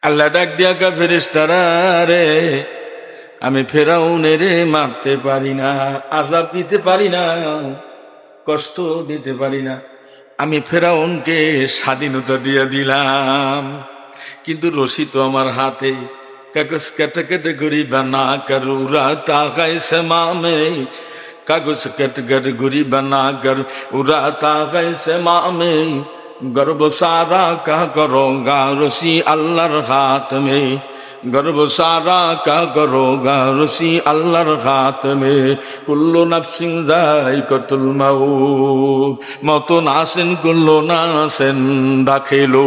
আল্লাহ ডাক দিয়া কা ফেরেশতারা রে, আমি ফেরাউনের মারতে পারি না, আযাব দিতে পারি না, কষ্ট দিতে পারি না। আমি ফেরাউনকে স্বাধীনতা দিয়ে দিলাম, কিন্তু রশি তো আমার হাতে। কাগজ কেটে কেটে গরিবা না কর উরা তাকায় সেমামে, কাগজ কেটে কেটে গরিবা না কর उड़ा ताक़े समा में, गर्भ सारा क्या करोगा रसी अल्लाहर हाथ में, गर्भ सारा क्या करोगा रसी अल्लाहर हाथ में। कुल्लु नफ्सिन ज़ाइक़तुल मौत, मौत नासिन कुल्लु नासिन दाखिलु,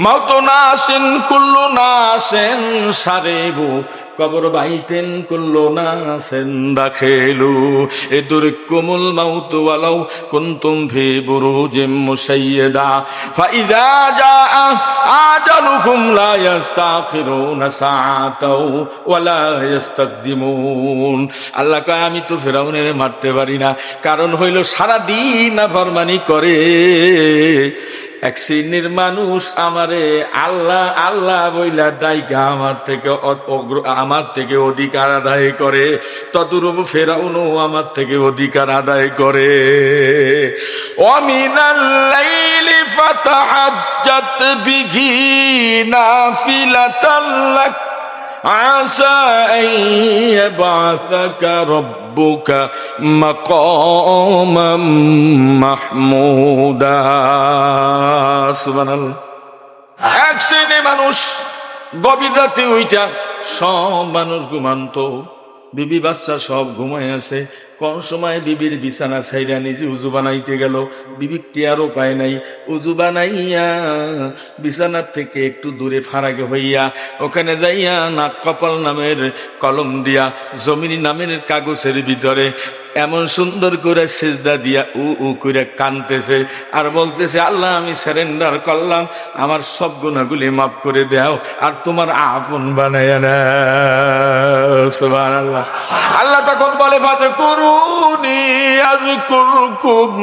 मौत नासिन कुल्लु नासिन सारेबु, कब्र बाइतिन कुल्लु नासिन दाखिलु, इदरिकुमुल मौत वलौ कुन्तुम फी बुरूजिम मुशय्यदा, फ़इज़ा जाअ आजलुहुम ला यस्ताखिरुना साअतौ वला यस्तक़दिमुन। আল্লাহ কয় আমি তো ফেরাউনের মারতে পারি না, কারণ হইল সারা দিন নাফরমানি করে। এক শ্রেণীর মানুষ আমারে আল্লাহ আল্লাহ বইলা ডাইকা আমার থেকে অধিকার আদায় করে, তদুরূপ ফেরাউনও আমার থেকে অধিকার আদায় করে। ওয়ামিনাল লাইলি ফাতাহাজ্জাত বিহি নাফিলাতাল লাক আসা আন ইয়াবআসাকা রাব্বুকা মাকামান মাহমুদা। সুবহানাল্লাহ। এক শ্রেণী মানুষ গভীর রাতে উইটা, সব মানুষ ঘুমান্ত, বিবি বাচ্চা সব ঘুমায় আছে। কোন সময় বিবির বিছানা ছাইরা নিজে উজু বানাইতে গেল, বিবি টিয়ারও পায় নাই। উজু বানাইয়া বিছানার থেকে একটু দূরে ফারাকে হইয়া ওখানে যাইয়া নাক কপাল নামের কলম দিয়া জমিনী নামের কাগজের ভিতরে এমন সুন্দর করে সেজদা দিয়া উ করে কানতেছে আর বলতেছে, আল্লাহ আমি সারেন্ডার করলাম, আমার সব গুনাহগুলি মাফ করে দাও আর তোমার আপন বানায়া নাও। সুবহানাল্লাহ। আল্লাহ তখন বলে, ফাযকুরুনি আযকুরকুম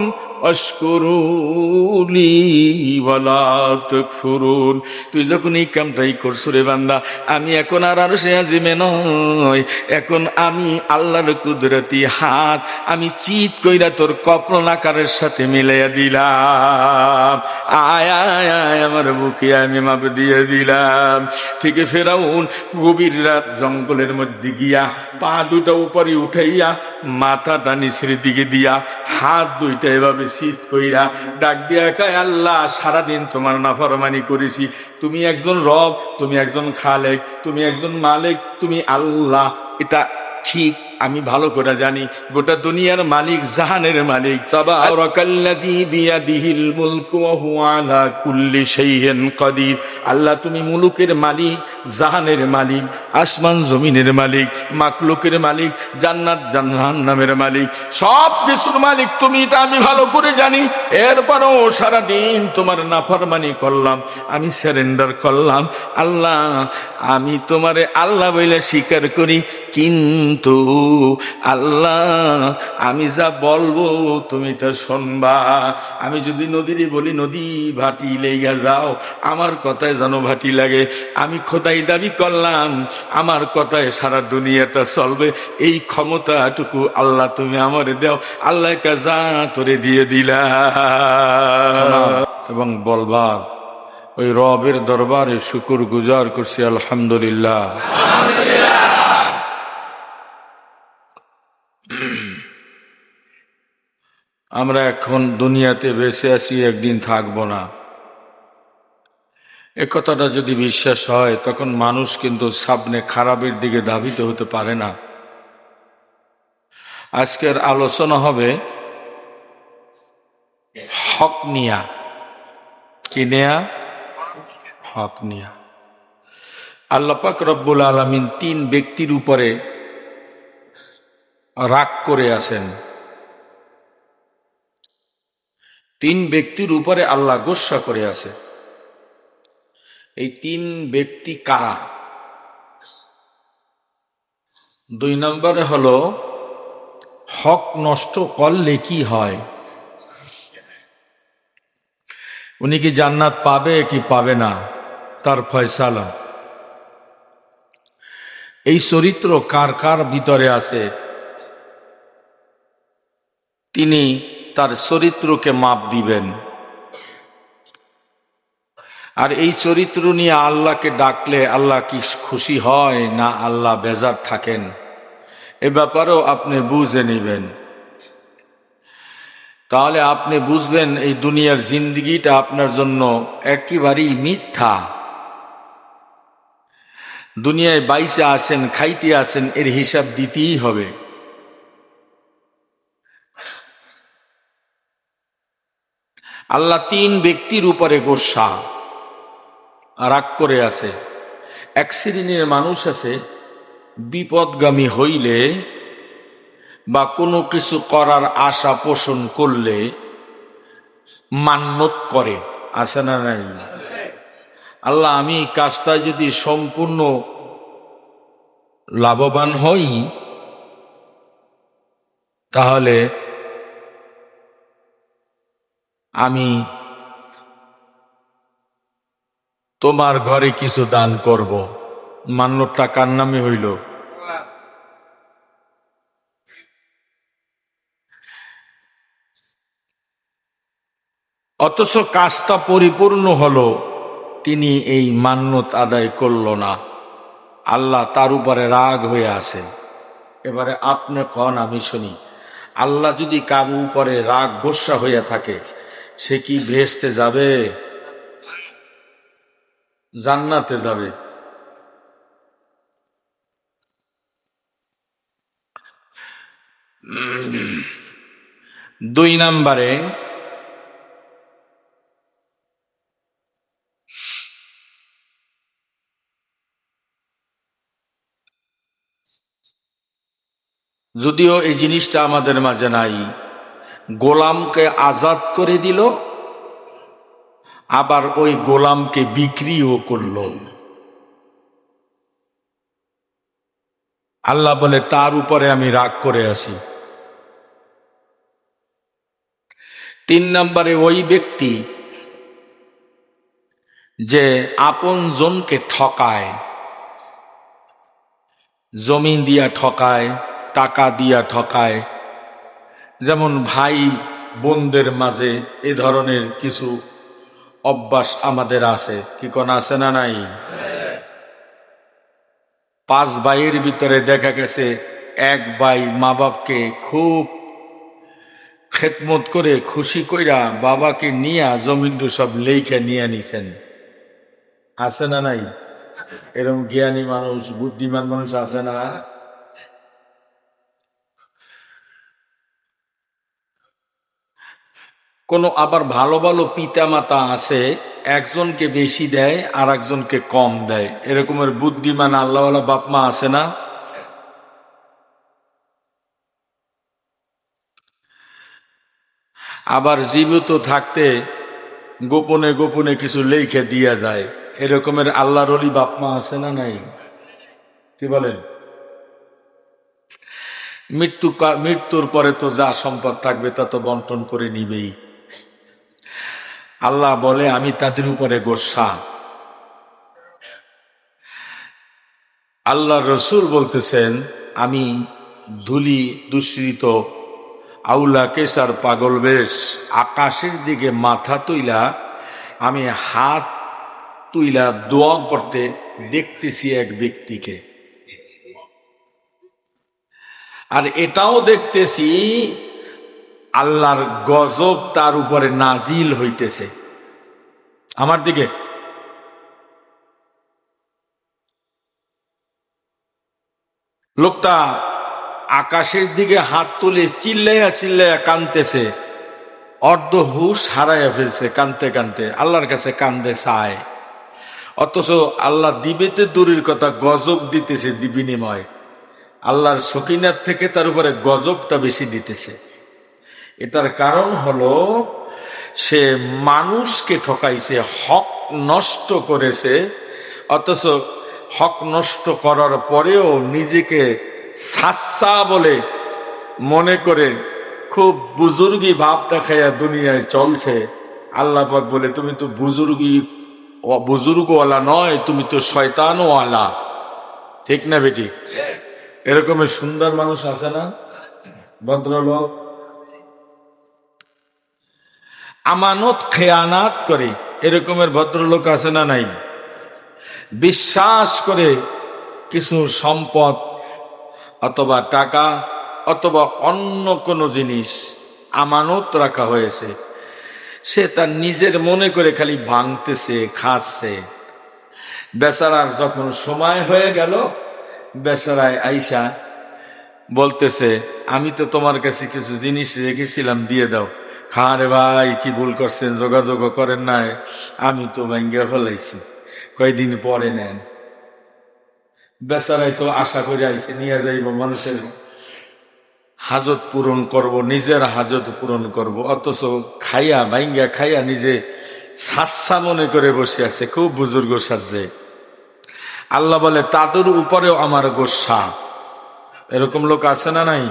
আশকুরুনি ওয়ালা তাকফুরুন। তুই যখন এই কামটাই করছ রে বান্দা, আমি এখন আর আরশে আজিমে নয়, এখন আমি আল্লাহর কুদরতি হাত আমি চিৎ কইরা তোর কপল আকারের সাথে মিলাইয়া দিলাম। আয় আয় আয় আমার বুকে আমি মাপ দিয়ে দিলাম। ঠিক ফেরাউন গভীর রাত জঙ্গলের মধ্যে গিয়া পা দুটা উপরে উঠাইয়া মাথাটা নিচের দিকে দিয়া হাত দুইটা এভাবে চিৎ কইরা ডাক দিয়া কয়, আল্লাহ সারাদিন তোমার নাফরমানি করেছি, তুমি একজন রব, তুমি একজন খালেক, তুমি একজন মালিক, তুমি আল্লাহ, এটা ঠিক আমি ভালো করে জানি। গোটা দুনিয়ার মালিক, জাহানের মালিক। তাবারাকাল্লাযী বিয়াদিহিল মুলকু ওয়া হুয়া আলা কুল্লি শাইইন কাদির। আল্লাহ তুমি মুলুকের মালিক, জাহানের মালিক, আসমান জমিনের মালিক, মাখলুকের মালিক, জান্নাত জাহান্নামের মালিক, সব কিছুর মালিক তুমি, এটা আমি ভালো করে জানি। এরপরও সারাদিন তোমার নাফরমানি করলাম, আমি সারেন্ডার করলাম। আল্লাহ আমি তোমারে আল্লাহ বলে স্বীকার করি, কিন্তু আল্লাহ আমি যা বলবো তুমি তা শুনবা। আমি যদি নদীরই বলি নদী ভাটি লেগে যাও, আমার কথায় যেন ভাটি লাগে। আমি খোদাই দাবি করলাম, আমার কথায় সারা দুনিয়াটা চলবে, এই ক্ষমতাটুকু আল্লাহ তুমি আমারে দাও। আল্লাহ কাজা তোরে দিয়ে দিলাম। এবং বলবা ওই রবের দরবারে শুকর গুজার করছি, আলহামদুলিল্লাহ। আমরা এখন দুনিয়াতে বেঁচে আছি, একদিন থাকবো না। এ কথাটা যদি বিশ্বাস হয়, তখন মানুষ কিন্তু সামনে খারাপের দিকে ধাবিত হতে পারে না। আজকের আলোচনা হবে হক নিয়া। কি নেয়া? হক নিয়া। আল্লাহ পাক রব্বুল আলামিন তিন ব্যক্তির উপরে রাগ করে আছেন। তিন ব্যক্তির উপরে আল্লাহ গোসা করে আছে। এই তিন ব্যক্তি কারা? দুই নম্বরে হলো হক নষ্ট করলে কি হয়, উনি কি জান্নাত পাবে কি পাবে না, তার ফয়সালা। এই চরিত্র কার কার ভিতরে আছে, তিনি তার চরিত্রকে মাপ দিবেন। আর এই চরিত্র নিয়ে আল্লাহকে ডাকলে আল্লাহ কি খুশি হয় না আল্লাহ বেজার থাকেন, এ ব্যাপারেও আপনি বুঝে নেবেন। তাহলে আপনি বুঝবেন এই দুনিয়ার জিন্দিগিটা আপনার জন্য একেবারেই মিথ্যা। দুনিয়ায় বাইসে আসেন, খাইতে আসেন, এর হিসাব দিতেই হবে। আল্লাহ তিন ব্যক্তির উপরে গোসা রাগ করে আছে। এক শ্রেণীর মানুষ আছে বিপদগামী হইলে বা কোনো কিছু করার আশা পোষণ করলে মান্যত করে, আছে না নাই? আল্লাহ আমি এই কাজটায় যদি সম্পূর্ণ লাভবান হই তাহলে আমি তোমার ঘরে কিছু দান করব। মান্যতটা কার নামে হইল? অথচ কাজটা পরিপূর্ণ হলো, তিনি এই মান্যত আদায় করল না, আল্লাহ তার উপরে রাগ হয়ে আছে। এবারে আপনি কন, আমি শুনি, আল্লাহ যদি কারো উপরে রাগ গোসা হইয়া থাকে, সে কি বেহেশতে যাবে? জান্নাতে যাবে? দুই নাম্বারে, যদিও এই জিনিসটা আমাদের মাঝে নাই, গোলামকে আজাদ করে দিল, আবার ওই গোলামকে বিক্রিও করল। আল্লাহ বলে তার উপরে আমি রাগ করে আছি। তিন নম্বরে ওই ব্যক্তি যে আপন জনকে ঠকায়, জমি দিয়া ঠকায়, টাকা দিয়া ঠকায়। যেমন ভাই বোনদের মাঝে এ ধরনের কিছু অভ্যাস আমাদের আছে, কি কোন আছে না নাই? পাঁচ ভাইয়ের ভিতরে দেখা গেছে এক ভাই মা বাপকে খুব খেদমত করে খুশি কইরা বাবাকে নিয়া জমিনটু সব লেখা নিয়ে নিছেন, আছে না নাই? এরকম জ্ঞানী মানুষ, বুদ্ধিমান মানুষ আছে না? কোনো আবার ভালো ভালো পিতা মাতা আছে, একজনকে বেশি দেয় আর একজনকে কম দেয়, এরকমের বুদ্ধিমান আল্লাহওয়ালা বাপ মা আছে না? আবার জীবিত থাকতে গোপনে গোপনে কিছু লেখে দিয়া যায়, এরকমের আল্লাহর ওলি বাপ মা আছে না নাই? কি বলেন? মৃত্যুর পরে তো যা সম্পদ থাকবে তা তো বন্টন করে নিবেই। আল্লাহ বলে আমি তাদের উপরে গোসা। আল্লাহ রসুল বলতেছেন আমি ধুলি দুশ্রিত আউলা কেসার পাগল বেশ আকাশের দিকে মাথা তুইলা আমি হাত তুইলা দোয়া করতে দেখতেছি এক ব্যক্তিকে, আর এটাও দেখতেছি আল্লাহর গজব তার উপরে নাজিল হইতেছে আমার দিকে। লোকটা আকাশের দিকে হাত তুলে চিল্লাইয়া চিল্লাইয়া কানতেছে, অর্ধ হুশ হারাইয়া ফেলছে, কানতে কানতে আল্লাহর কাছে কান্দে চায়। অথচ আল্লাহ দিবেতে দূরের কথা, গজব দিতেছে বিনিময়। আল্লাহর সকিনার থেকে তার উপরে গজবটা বেশি দিতেছে। এটার কারণ হলো সে মানুষকে ঠকাইছে, হক নষ্ট করেছে, অথচ হক নষ্ট করার পরেও নিজেকে সাচ্চা বলে মনে করে খুব বুজুর্গি ভাব দেখাইয়া দুনিয়ায় চলছে। আল্লাহ পাক বলে তুমি তো বুজুর্গওয়ালা নয়, তুমি তো শয়তানওয়ালা। ঠিক না বেটি? এরকমের সুন্দর মানুষ আছে না? ভদ্রলোক আমানত খেয়ানাত করে, এরকমের ভদ্রলোক আছে না নাই? বিশ্বাস করে কিছু সম্পদ অথবা টাকা অথবা অন্য কোনো জিনিস আমানত রাখা হয়েছে, সে তার নিজের মনে করে খালি ভাঙতেছে, খাচ্ছে। বেচারার যখন সময় হয়ে গেল, বেচারায় আইসা বলতেছে, আমি তো তোমার কাছে কিছু জিনিস রেখেছিলাম, দিয়ে দাও। খারে ভাই, কি ভুল করছেন, যোগাযোগ করেন নাই, আমি তো ভাঙ্গিয়া ফেলাইছি, কয়দিন পরে নেন। বেচারাই তো আশা করে আইসে, নিয়ে যাইব, মানুষের হাজত পূরণ করব, নিজের হাজত পূরণ করব, অথচ খাইয়া ভাঙ্গিয়া খাইয়া নিজে সাচ্ছা মনে করে বসে আছে, খুব বুজুর্গ সাজে। আল্লাহ বলে, তাদের উপরেও আমার গোসা। এরকম লোক আছে না নাই?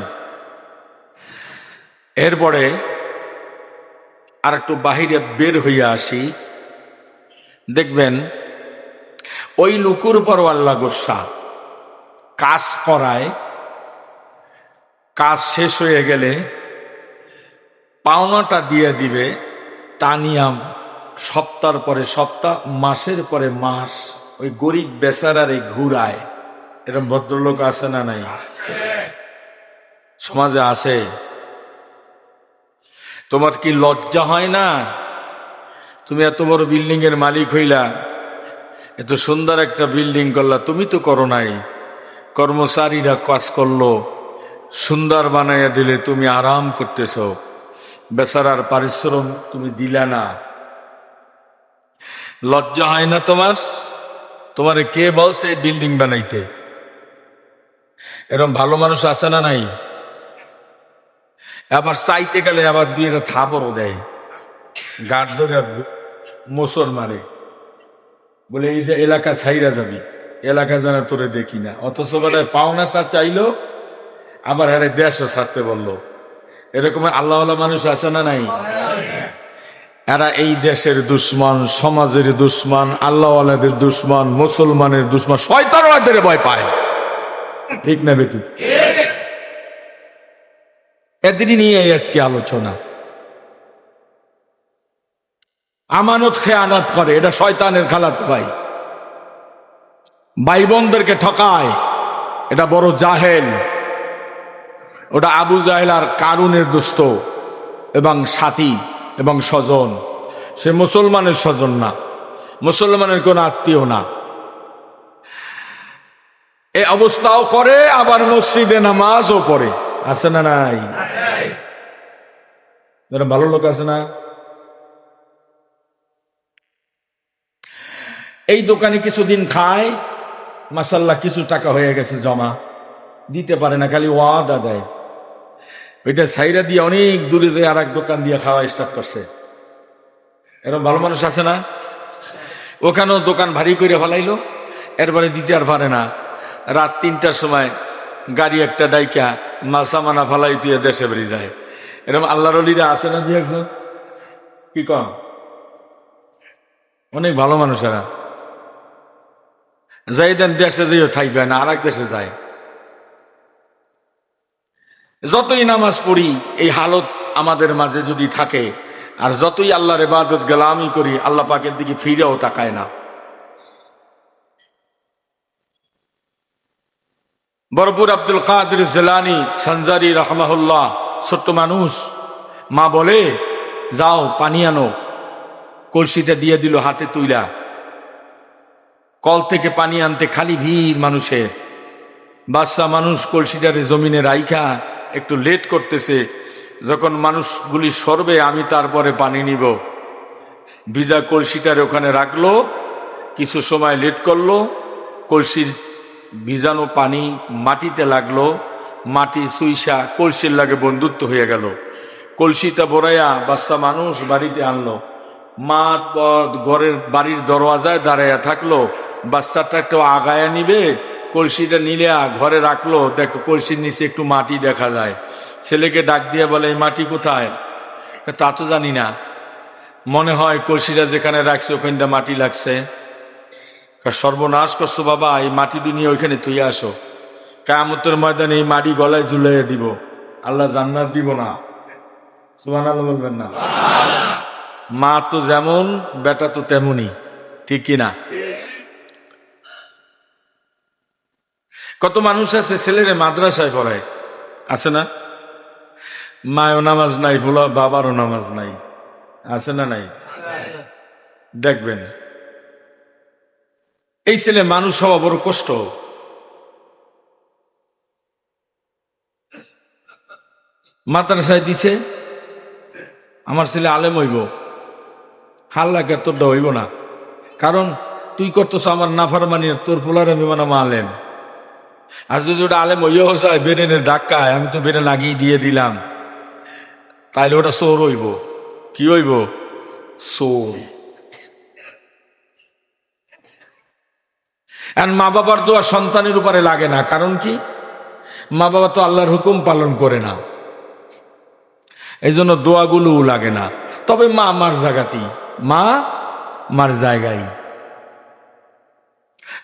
এরপরে আর একটু বাহিরে বের হইয়া আসি, দেখবেন ওই লোকের উপরও আল্লাহ গোসা। কাজ করায়, কাজ শেষ হয়ে গেলে পাওনাটা দিয়ে দিবে, তা নিয়াম সপ্তাহ পরে সপ্তাহ, মাসের পরে মাস ওই গরিব বেচারারে ঘুরায়। এরকম ভদ্রলোক আছে না নাই? সমাজে আছে। তোমার কি লজ্জা হয় না? তুমি এত বড় বিল্ডিং এর মালিক হইলা, এত সুন্দর একটা বিল্ডিং করলা, তুমি তো করো নাই, কর্মচারীরা কাজ করলো, সুন্দর বানাইয়া দিলে, তুমি আরাম করতেছ, বেচারার পারিশ্রম তুমি দিলা না। লজ্জা হয় না তোমার? তোমারে কে বলছে বিল্ডিং বানাইতে? এরকম ভালো মানুষ আছে না নাই? আবার চাইতে গেলে আবার দুই একটা থাপড়ও দেয়, গাড় ধরে মোসর মারে, বলে এই যে এলাকা ছাইরা যাবি, এলাকা জানা তোরে দেখি না। অথচ বলে পাওনা তা চাইলো, আবার আরে দেশও ছাড়তে বললো। এরকম আল্লাহওয়ালা মানুষ আছে না নাই? এরা এই দেশের দুশ্মন, সমাজের দুশ্মন, আল্লাহওয়ালাদের দুশ্মন, মুসলমানের দুশ্মন, শয়তানও এদের ভয় পায়। ঠিক না বেটি? এদেরই নিয়ে আজকে আলোচনা। আমানত খেয়ানত করে, এটা শয়তানের খালাতো ভাই। ভাই বোনদেরকে ঠকায়, এটা বড় জাহেল। ওটা আবু জাহেল আর কারুনের দোস্ত এবং সাথী এবং স্বজন। সে মুসলমানের স্বজন না, মুসলমানের কোন আত্মীয় না। এই অবস্থাও করে, আবার মসজিদে নামাজও পড়ে। আছে না নাই? ভালো লোক আছে না? এই দোকানে কিছুদিন খায়, মাশাল্লাহ কিছু টাকা হয়ে গেছে জমা, দিতে পারে না, খালি ওয়াদা দেয়। ওইটা সাইরা দিয়ে অনেক দূরে যায় আর এক দোকান দিয়ে খাওয়া স্টার্ট করছে। এরকম ভালো মানুষ আছে না? ওখানেও দোকান ভারী করে ফেলাইলো, এরপরে দিতে আর পারে না। রাত 3টার সময় গাড়ি একটা ডাইকা মাসামানা ফালাই দিয়ে দেশে বেরিয়ে যায়। এরকম আল্লাহর ওলিরা আছে না দুই একজন? কি কম? অনেক ভালো মানুষ এরা। যাই দেন দেশে যেও ঠাই পায় না, আর এক দেশে যায়। যতই নামাজ পড়ি, এই হালত আমাদের মাঝে যদি থাকে, আর যতই আল্লাহর ইবাদত গোলামি করি, আল্লাহ পাকের দিকে ফিরেও তাকায় না। বরপুর আব্দুল কাদের জিলানী সঞ্জারি রহমাহুল্লাহ, ছোট্ট মানুষ, মা বলে যাও পানি আনো, কলসিটা দিয়ে দিল হাতে তুইলা। কল থেকে পানি আনতে খালি ভিড় মানুষের। বাচ্চা মানুষ কলসিটারে জমিনে রাইখা একটু লেট করতেছে, যখন মানুষগুলি সরবে আমি তারপরে পানি নিব। ভিজা কলসিটারে ওখানে রাখলো, কিছু সময় লেট করলো, কলসির ভিজানো পানি মাটিতে লাগলো, মাটি সুইসা কলসির লাগে বন্ধুত্ব হয়ে গেল। কলসিটা বড়াইয়া বাচ্চা মানুষ বাড়িতে আনলো। মা ঘরের বাড়ির দরওয়াজায় দাঁড়াইয়া থাকলো, বাচ্চাটা একটু আগায়া নিবে, কলসিটা নিলে ঘরে রাখলো, দেখো কলসির নিচে একটু মাটি দেখা যায়। ছেলেকে ডাক দিয়ে বলে, এই মাটি কোথায়? তা তো জানি না, মনে হয় কলসিটা যেখানে রাখছে ওখানটা মাটি লাগছে। সর্বনাশ করছো বাবা, এই মাটিটি নিয়ে ওইখানে তুই আসো, কিয়ামতের ময়দানে এই মাটি গলায় ঝুলিয়ে দিব, আল্লাহ জান্নাত দিব না। সুবহানাল্লাহ বলবেন না? মা তো যেমন বেটা তো তেমনই, ঠিক কিনা? কত মানুষ আছে ছেলেরে মাদ্রাসায় পড়ায়, আছে না? মায়ের নামাজ নাই, বলা বাবারও নামাজ নাই, আছে না নাই? দেখবেন এই ছেলে মানুষ হওয়া বড় কষ্ট। মাদ্রাসায় দিছে, আমার ছেলে আলেম হইব, হাল্লাকে তোরটা হইব না, কারণ তুই করতেছ আমার নাফরমানি, তোর পোলার আমি বানাবো আলেম। আর যদি ওটা আলেম হইয়াও যায় বেরেনের ধাক্কায়, আমি তো বেরেন আগেই দিয়ে দিলাম, তাইলে ওটা চোর হইব। কি হইব? চোর। আর মা বাবার দোয়া সন্তানের উপরে লাগে না, কারণ কি? মা বাবা তো আল্লাহর হুকুম পালন করে না, এই জন্য দোয়াগুলোও লাগে না। তবে মা মার জায়গাতেই, মা মার জায়গায়।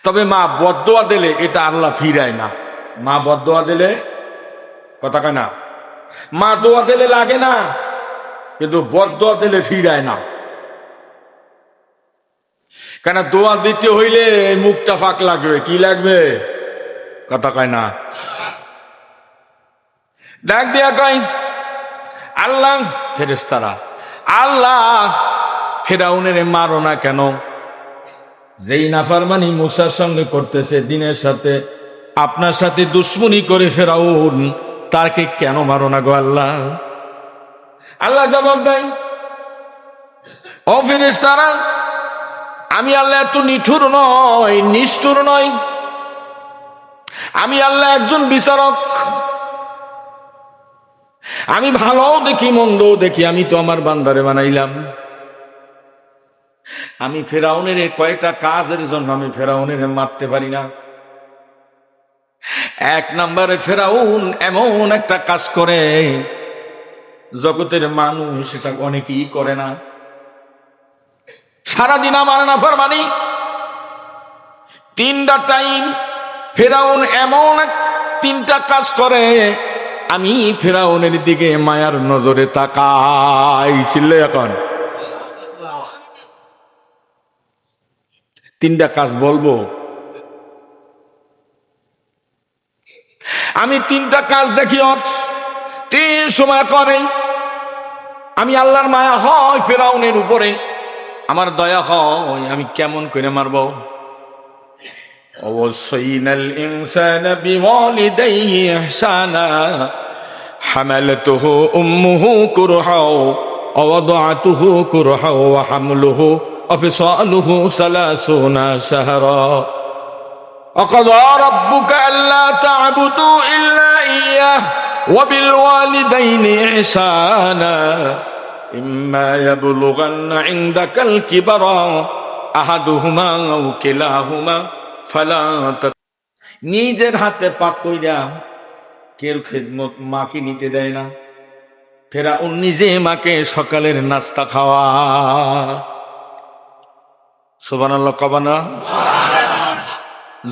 তবে মা বদদোয়া দিলে এটা আল্লাহ ফিরায় না। মা বদদোয়া দিলে, কথা কয় না, মা দোয়া দিলে লাগে না, কিন্তু বদদোয়া দিলে ফিরায় না। কেন? দোয়া দিতে হইলে মুখটা ফাঁক লাগবে। কি লাগবে? কথা কয় না। ডাক দিয়া কয়, আল্লাহ, ফেরেশতারা, আল্লাহ ফেরাউনের মারো না কেন? যেই নাফরমানি মুসার সঙ্গে করতেছে, দিনের সাথে আপনার সাথে দুশ্মনী করে ফেরাউন, তাকে কেন মারো না গো আল্লাহ? আল্লাহ জবাব দেয়, ও ফেরেশতারা, আমি আল্লাহ এত নিঠুর নয়, নিষ্ঠুর নয়। আমি আল্লাহ একজন বিচারক। আমি ভালোও দেখি, মন্দও দেখি। আমি তো আমার বান্দারে বানাইলাম। আমি ফেরাউনের কয়েকটা কাজের জন্য আমি ফেরাউনের মারতে পারি না। এক নম্বরে, ফেরাউন এমন একটা কাজ করে জগতের মানুষ এটা অনেকেই করে না। সারাদিন আমার নাফরমানি, তিনটা টাইম ফেরাউন এমন তিনটা কাজ করে, আমি ফেরাউনের দিকে মায়ার নজরে তাকাই। ছিল এখন তিনটা কাজ বলবো, আমি তিনটা কাজ দেখি ওর তিন সময় করে। আমি আল্লাহর মায়া হয় ফেরাউনের উপরে, আমার দয়া হয়, আমি কেমন করে মারব? ওয়াসাইনাল ইনসানা বিওয়ালিদাইহি ইহসানা হামালাতুহু উম্মুহু কুরহা ওয়া ওয়াদাআতুহু কুরহা ওয়া হামলুহু ওয়া ফিসালুহু 30 শাহরা وقضى ربك ألا تعبدوا إلا إياه وبالوالدين إحسانا إما يبلغن عندك الكبر أحدهما أو كلاهما فلا নিজের হাতে পাক কইরা কেউ খেদমত মাকে নিতে দেয় না। ফেরাউন নিজে মাকে সকালের নাস্তা খাওয়া। সুবহানাল্লাহ কবানা।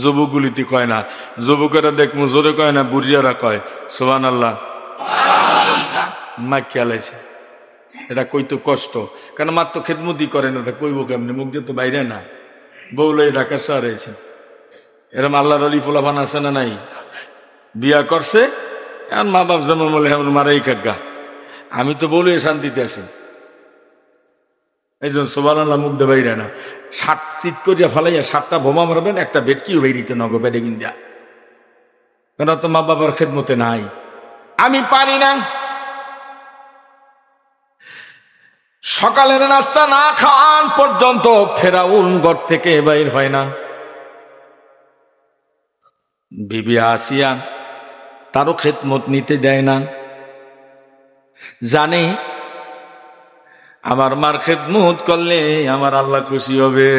যুবকগুলিতে কয় না, যুবকেরা দেখবো জোরে কয় না, বুড়িয়ারা কয় সুবহানাল্লাহ। মা খেয়ালাইছে, এটা কইতো কষ্ট, কেন মার তো খেদমতি করে না, তা কইব কেমনি? মুখ দিয়ে তো বাইরে না। বউলে ঢাকা শহরে এসে এরম আল্লাহর অলি ফুলাফান আছে না নাই? বিয়া করছে, এখন মা বাপ যেমন বলে এমন মারাই কাকা। আমি তো বলে শান্তিতে আছি, এই জন্য সুবহানাল্লাহ মুখ দিয়ে বাইরে না। 60 চিত করিয়া ফেলাইয়া 7টা বোমা মারবেন, একটা বেটকিও বেরিতে নগো বেড়ে গিন্দা, কেন? তো মা বাবার খেদমতে নাই। আমি পারি না। সকালের নাস্তা না খাওয়ান পর্যন্ত ফেরাউন ঘর থেকে বাইর হয় না। বিবি আসিয়া তারও খেদমত নিতে দেয় না, জানে আমার মার খেদমত করলে আমার আল্লাহ খুশি হবে।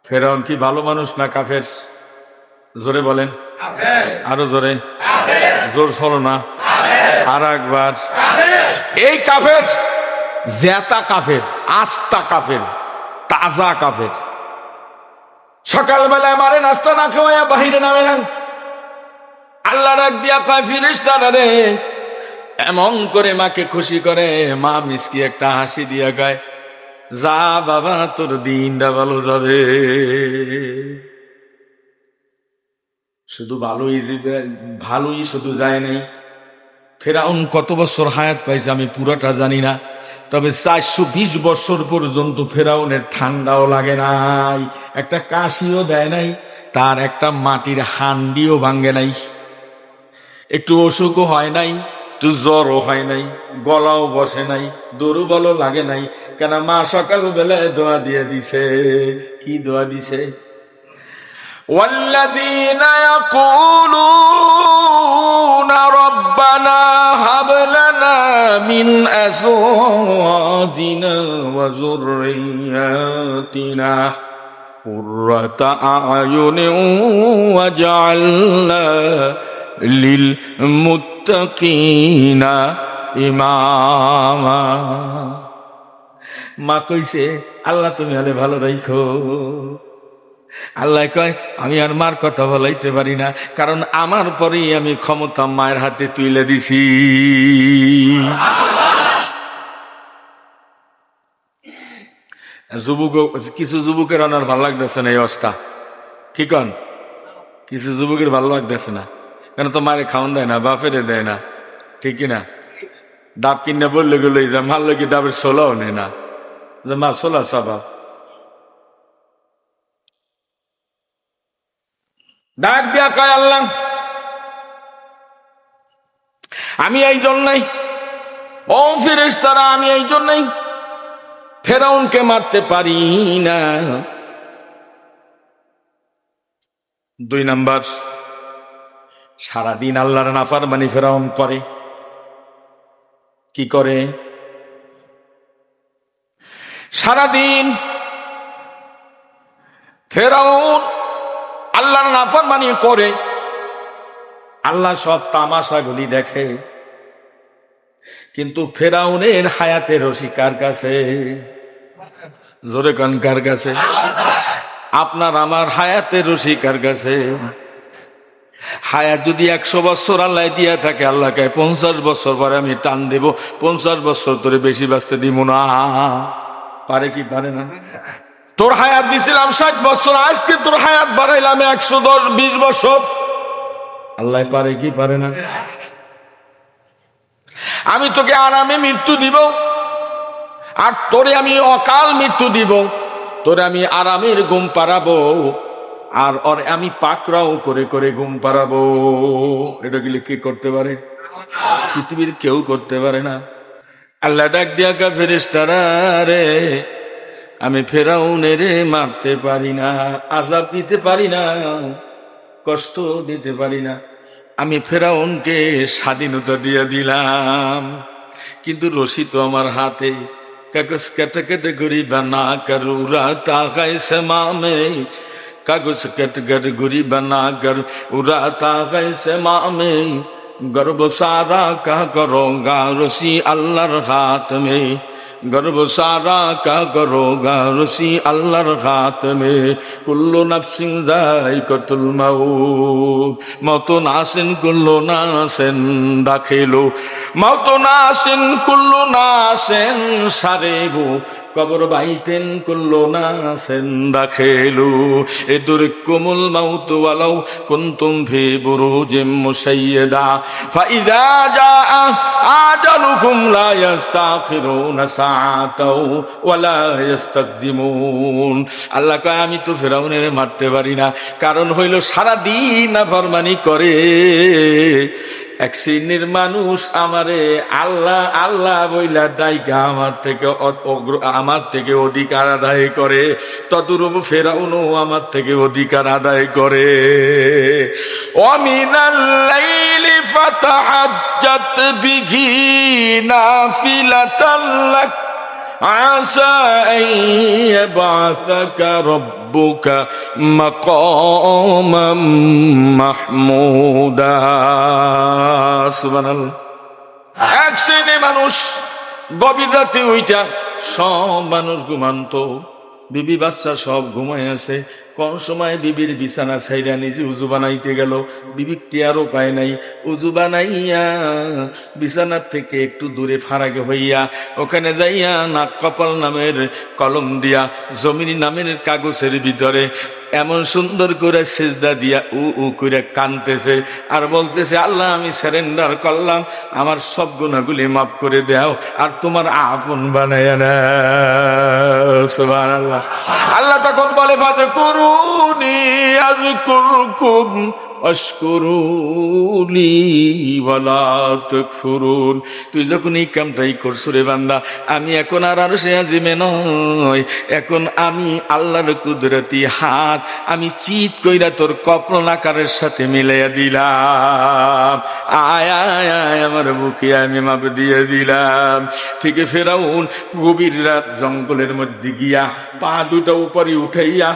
ফেরাউন কি ভালো মানুষ না কাফের? জোরে বলেন, আরো জোরে, জোর ছড়ো না, আর একবার। এই কাফের, জেতা কাফের, আস্তা কাফের, তাজা কাফের। সকালবেলায় মারে নাস্তা না খাওয়াইয়া বাহিরে নামে না। আল্লাহ ডাক দিয়া কয় ফেরেশতারা রে, এমন করে মাকে খুশি করে। মা মিসকি একটা হাসি দিয়া কয়, যা বাবা তোর দিনটা ভালো যাবে। শুধু ভালোই শুধু যায় নাই, ফেরাউন কত বছর হায়াত পাইছে আমি পুরোটা জানি না, তবে 420 বছর পর্যন্ত ফেরাউনের ঠান্ডাও লাগে নাই, একটা কাশিও দেয় নাই, তার একটা মাটির হান্ডিও ভাঙ্গে নাই, একটু অসুখও হয় নাই, একটু জ্বরও হয় নাই, গলাও বসে নাই, দুর্বলও লাগে নাই। কেন মা সকাল বেলায় দোয়া দিয়ে দিছে। কি দোয়া দিছে? والذين يقولون ربنا هب لنا من أزواجنا وذرياتنا قرة أعين واجعلنا للمتقين إماما। মা কইছে আল্লাহ তুমি হলে ভালো রাখো। আল্লাহ কয় আমি আর মার কথা বলাইতে পারি না, কারণ আমার পরেই আমি ক্ষমতা মায়ের হাতে তুলে দিছি। কিছু যুবকের আর ভালো লাগতেছে না এই অবস্থা। কি কন? কিছু যুবকের ভালো লাগতেছে না, কেন তো মায়ের খাওয়ান দেয় না, বাপেরে দেয় না, ঠিক কিনা? ডাব কিনে বললে গেলো যে মারলে কি ডাবের ছোলাও নেয় না, যে মা ছোলা চাবা। ডাক দিয়া কয় আল্লাহ আমি এই জন্যই, ও ফেরেশতারা আমি এই জন্যই ফেরাউনকে মারতে পারি না। 2 নাম্বার, সারাদিন আল্লাহর নাফরমানি ফেরাউন করে। কি করে? সারাদিন ফেরাউন আল্লাহর নাফরমানি করে, আল্লাহ সব তামাশাগুলি দেখে, কিন্তু ফেরাউনের হায়াতের রশি কার কাছে? জোরে কান কার কাছে? আপনার আমার হায়াতের রশি কার কাছে? হায়াত যদি 100 বছর আল্লাহ দিয়া থাকে, আল্লাহকে 50 বছর পরে আমি টান দেব, 50 বছর ধরে বেশি বাঁচতে দিব না। পারে কি পারে না? তোর হায়াত দিছিলাম 60 বছর, আজকে তোর হায়াত বাড়াইলাম 110-20 বছর। আল্লাহ পারে কি পারে না? আমি তোকে আরামে মৃত্যু দিব, আর তোরে আমি অকাল মৃত্যু দিব। তোরে আমি আরামের ঘুম পাড়াবো, আর আমি পাকড়াও করে করে ঘুম পাড়াবো। এটা গেলে কে করতে পারে? পৃথিবীর কেউ করতে পারে না। আল্লাহ ডাক দিয়া কা ফেরেশতারা রে, আমি ফেরাউনের মারতে পারি না, আযাব দিতে পারি না, কষ্ট দিতে পারি না। আমি ফেরাউনকে স্বাধীনতা দিয়ে দিলাম, কিন্তু রশি তো আমার হাতে। কাগজ কেটে কেটে গরিবা না কর উড়া তাকায় সেমামে, কাগজ কেটে কেটে গরিবা না কর উড়া তাকায় সেমামে, गर्भ सारा का करोगा रसी अल्लाहर हाथ में, गर्भ सारा का करोगा रसी अल्लाहर हाथ में, कुल्लु नफ्सिन जायकातुल मौत, मौत नासिन कुल्लु नासिन दाखिलु, मौत नासिन कुल्लु नासिन सारेबु, कब्र बाइतिन कुल्लु नासिन दाखिलु, इदरिकुमुल मौत वलौ कुंतुम फी बुरूजिम मुशय्यदा, फाइदा जाअ आजलुहुम ला यस्ताखिरुना साअताও ওয়ালা ইস্তাকদিমুন। আল্লাহ কয় আমি তো ফেরাউনের মারতে পারি না, কারণ হইল সারাদিন নাফরমানি করে। এক শ্রেণীর মানুষ আমারে আল্লাহ আল্লাহ বইলা ডাইকা আমার থেকে অধিকার আদায় করে, তদুরূপ ফেরাউনও আমার থেকে অধিকার আদায় করে। ওয়ামিনাল লাইলি ফাতাহাজ্জাত বিহি নাফিলাতাল লাক আসা আন ইয়াবআসাকা রাব্বুকা মাকামান মাহমুদা। সুবহানাল্লাহ। এক শ্রেণীর মানুষ গভীর রাতে উইটা, সব মানুষ ঘুমান্ত, বিবি বাচ্চা সব ঘুমায় আছে। কোন সময় বিবির বিছানা ছাইরা নিজে উজু বানাইতে গেল, বিবি টিয়ারও পায় নাই। উজু বানাইয়া বিছানার থেকে একটু দূরে ফারাকে হইয়া ওখানে যাইয়া নাক কপাল নামের কলম দিয়া জমিনী নামের কাগজের ভিতরে এমন সুন্দর করে সেজদা দিয়া উ করে কানতেছে আর বলতেছে, আল্লাহ আমি সারেন্ডার করলাম, আমার সব গুনাহগুলি মাফ করে দাও আর তোমার আপন বানায়া নাও। সুবহানাল্লাহ। আল্লাহ তখন বলে, ফাযকুরুনি আযকুরকুম আশকুরুনি ওয়ালা তাকফুরুন। তুই যখন এই কামটাই করছ রে বান্দা, আমি এখন আর আরশে আজিমে নয়, এখন আমি আল্লাহর কুদরতি হাত আমি চিৎ কইরা তোর কপল আকারের সাথে মিলাইয়া দিলাম। আয় আয় আয় আমার বুকে আমি মাপ দিয়ে দিলাম। ঠিক ফেরাউন গভীর রাত জঙ্গলের মধ্যে গিয়া পা দুটা উপরে উঠাইয়া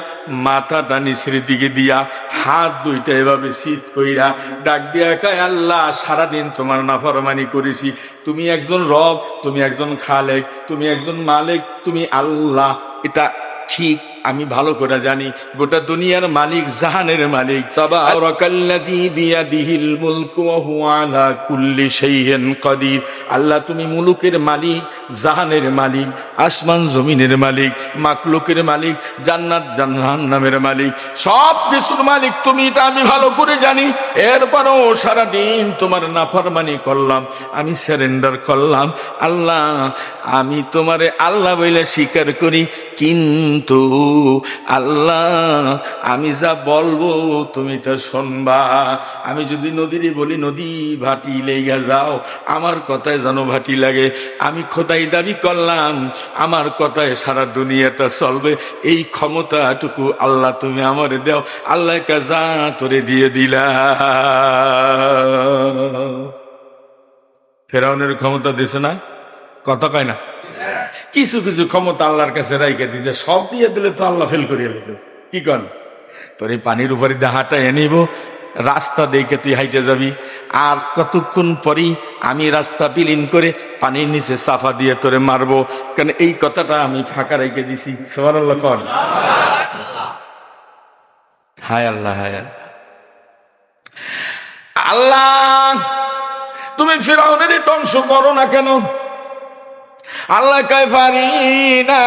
মাথাটা নিচের দিকে দিয়া হাত দুইটা এভাবে শীত কইরা ডাক দিয়া কয়, আল্লাহ সারাদিন তোমার নাফরমানি করেছি, তুমি একজন রব, তুমি একজন খালেক, তুমি একজন মালিক, তুমি আল্লাহ, এটা ঠিক আমি ভালো করে জানি। গোটা দুনিয়ার মালিক, জাহানের মালিক। তাবারাকাল্লাযী বিয়াদিহিল মুলকু ওয়া হুয়া আলা কুল্লি শাইইন কাদির। আল্লাহ তুমি মুলুকের মালিক, জাহানের মালিক, আসমান জমিনের মালিক, মাকলুকের মালিক, জান্নাত জাহান্নামের মালিক, সব কিছুর মালিক তুমি, এটা আমি ভালো করে জানি। এরপরও সারাদিন তোমার নাফরমানি করলাম, আমি সারেন্ডার করলাম। আল্লাহ আমি তোমারে আল্লাহ বলে স্বীকার করি, কিন্তু আল্লাহ আমি যা বলবো তুমি তা শুনবা। আমি যদি নদীরই বলি নদী ভাটি লেগে যাও, আমার কথায় যেন ভাটি লাগে। আমি খোদাই দাবি করলাম, আমার কথায় সারা দুনিয়াটা চলবে, এই ক্ষমতাটুকু আল্লাহ তুমি আমারে দাও। আল্লাহ কাজা তোরে দিয়ে দিলা। ফেরাউনের ক্ষমতা দিছে না? কথা কয় না? কিছু কিছু ক্ষমতা আল্লাহর কাছে রাইখা দিছে, সব দিয়ে দিলে তো আল্লাহ ফেল করিয়া দিত। কি কন? তোর এই পানির উপরে হাঁটা এনিব, রাস্তা দেখে তুই হাইটে যাবি, আর কতক্ষণ পরই আমি রাস্তা বিলীন করে পানির নিচে সাফা দিয়ে তোরে মারবো। কেন এই কথাটা আমি ফাঁকা রেখে দিছি। সুবহানাল্লাহ কন। হায় আল্লাহ, হায় আল্লাহ। আল্লাহ তুমি ফিরআউনের ধ্বংস করো না কেন? আল্লাহ কয় পারি না,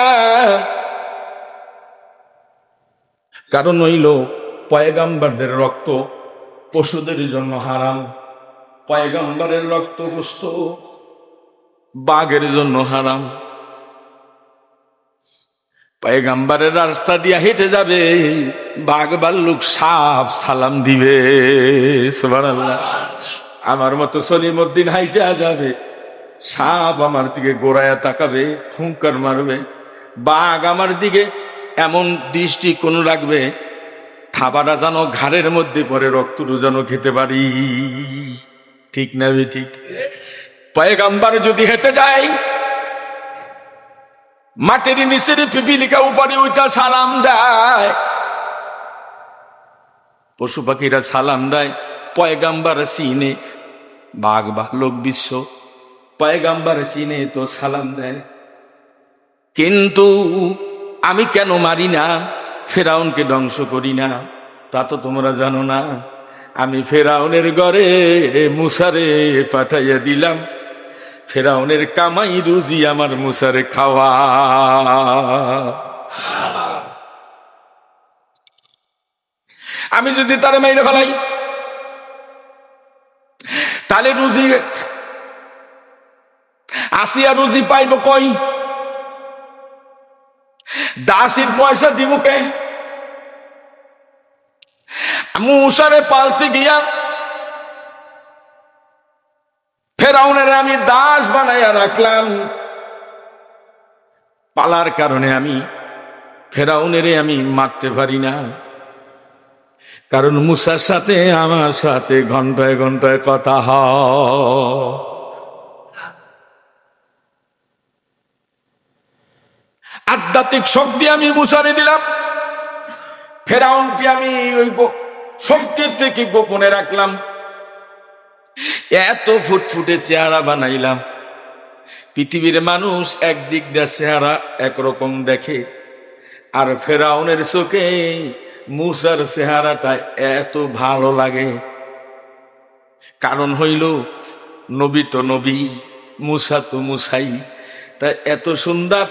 কারণ হইল পয়গাম্বরদের রক্ত পশুদের জন্য হারাম, পয়গাম্বরের রক্ত গোশত বাঘের জন্য হারাম। পয়গাম্বরের রাস্তা দিয়া হেঁটে যাবে, বাঘ ভাল্লুক সাপ সালাম দিবে। সুবহানাল্লাহ। আমার মতো সলিমউদ্দিন হাইটা যাবে, সাপ আমার দিকে গোড়ায়া তাকাবে, হুঙ্কার মারবে। বাঘ আমার দিকে এমন দৃষ্টি কোন রাখবে, থাবাটা যেন ঘাড়ের মধ্যে পরে রক্তটু যেন খেতে পারি। ঠিক না বে ঠিক? পয়গাম্বর যদি হেঁটে যায়, মাটির নিচের পিপিলিকা উপরে ওইটা সালাম দেয়, পশু পাখিরা সালাম দেয়, পয়গাম্বর চিনে। বাঘ ভাল্লুক বিশ্ব পয়গাম্বর চিনে তো সালাম দেয়। কিন্তু আমি কেন মারি না, ফেরাউনকে ধ্বংস করি না? তা তো তোমরা জানো না। আমি ফেরাউনের ঘরে মুসারে পাঠাইয়া দিলাম, ফেরাউনের কামাই রুজি আমার মুসারে খাওয়া। আমি যদি তার মাইরে ফেলাই, তাহলে রুজি আসিয়া রুজি পাইব কই? দাসীর পয়সা দিব কে? মুসারে পালতে গিয়া ফেরাউনের আমি দাস বানাইয়া রাখলাম। পালার কারণে আমি ফেরাউনের আমি মারতে পারি না, কারণ মুসার সাথে আমার সাথে ঘন্টায় ঘন্টায় কথা হয়। আধ্যাত্মিক শক্তি আমি মুসারে দিলাম, ফেরাউনকে আমি ওই শক্তির থেকে গোপনে রাখলাম। এত ফুটফুটে চেহারা বানাইলাম, পৃথিবীর মানুষ একদিক দিয়ে চেহারা একরকম দেখে, আর ফেরাউনের চোখে মূসার চেহারাটা এত ভালো লাগে, কারণ হইল নবী তো নবী, মূসা তো মূসাই। তাই এত সুন্দর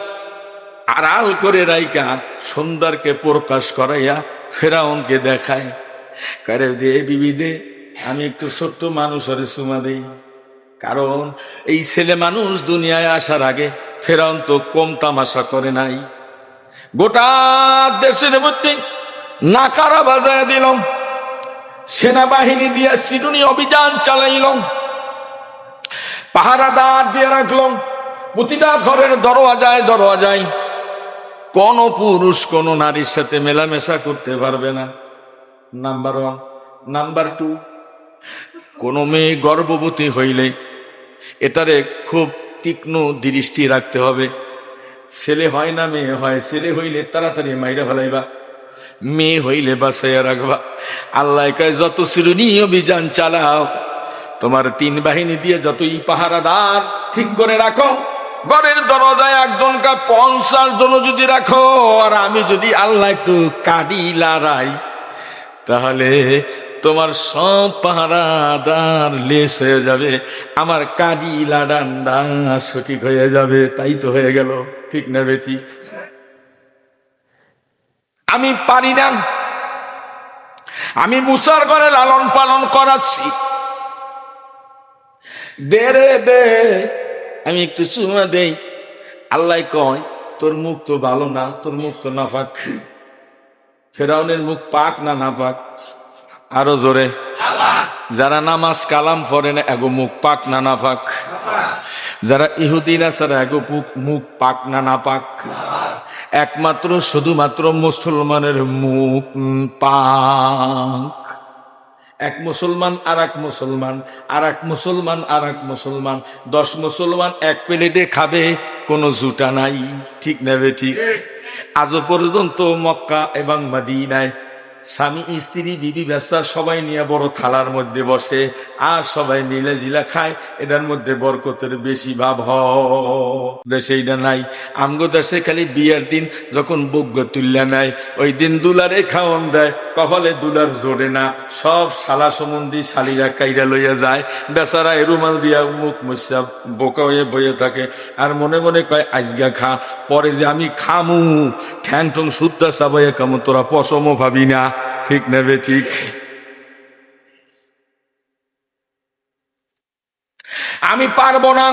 আড়াল করে রাইকা সুন্দরকে প্রকাশ করাইয়া ফেরাউনকে দেখায়, করে দে বিবি দে, আমি একটু ছোট্ট মানুষের চুমা দেই। কারণ এই ছেলে মানুষ দুনিয়ায় আসার আগে ফেরাউন তো কম তামাশা করে নাই। গোটা দেশের মধ্যে নাকারা বাজায় দিল, সেনাবাহিনী দিয়ে চিরুনি অভিযান চালাইল, পাহারাদার দিয়ে রাখল, প্রতিটা ঘরের দরওয়াজায় কোন পুরুষ কোন নারীর সাথে মেলামেশা করতে পারবে না, নাম্বার 1। নাম্বার 2, কোন মেয়ে গর্ভবতী হইলে এটারে খুব তীক্ষ্ণ দৃষ্টি রাখতে হবে। ছেলে হয় না মেয়ে হয়, ছেলে হইলে তাড়াতাড়ি মাইরা ফেলাইবা, মেয়ে হইলে বাঁচাইয়া রাখবা। আল্লাহ কয় যত চিরুনি অভিযান চালাও, তোমার 3 বাহিনী দিয়ে যতই পাহারাদার ঠিক করে রাখো, ঘরের দরজায় একজনকে 50 জন যদি রাখো, আর আমি যদি আল্লাহ একটু কাঁদি লড়াই, তাহলে তোমার সব পাহারাদার লেস হয়ে যাবে, আমার কাঁদি লাডান্ডা সঠিক হয়ে যাবে। তাই তো হয়ে গেল, ঠিক না বেটি? আমি পারি না, আমি মূসার ঘরে লালন পালন করাচ্ছি, দে রে দে, আমি একটু চুমা দেই। আল্লাহ কয় তোর মুখ তো ভালো না, তোর মুখ তো নাপাক। ফেরাউনের মুখ পাক না নাপাক? আরো জোরে। যারা নামাজ কালাম পড়ে না এগো মুখ পাক না নাপাক? যারা ইহুদি নাসারা এগো মুখ পাক না নাপাক? একমাত্র শুধুমাত্র মুসলমানের মুখ পাক। এক মুসলমান আর এক মুসলমান, আর এক মুসলমান আর এক মুসলমান, 10 মুসলমান এক প্লেটে খাবে, কোনো জুটা নাই, ঠিক নেবে ঠিক? আজও পর্যন্ত মক্কা এবং মদিনায় স্বামী স্ত্রী বিবি বাচ্চা সবাই নিয়ে বড় থালার মধ্যে বসে আর সবাই মিলে জিলা খায়, এটার মধ্যে বরকতের বেশি ভাব হয়। দেশে এটা নাই। আমগো দেশে খালি বিয়ের দিন যখন বগ্য তুল্লা নেয়, ওই দিন দুলারে খাওয়ন দেয়, কপালে দুলার জোরে না, সব শালা সম্বন্ধী শালিরা কাইরা লইয়া যায়, বেচারা রুমাল দিয়া মুখ মুসা বোকা হয়ে বইয়ে থাকে, আর মনে মনে কয় আজগা খা, পরে যে আমি খামু ঠ্যাং ঠং সুদ্ধা চাবাইয়া কামু, তোরা পশমও ভাবি না, ঠিক নেবে ঠিক? আমি পারবো না।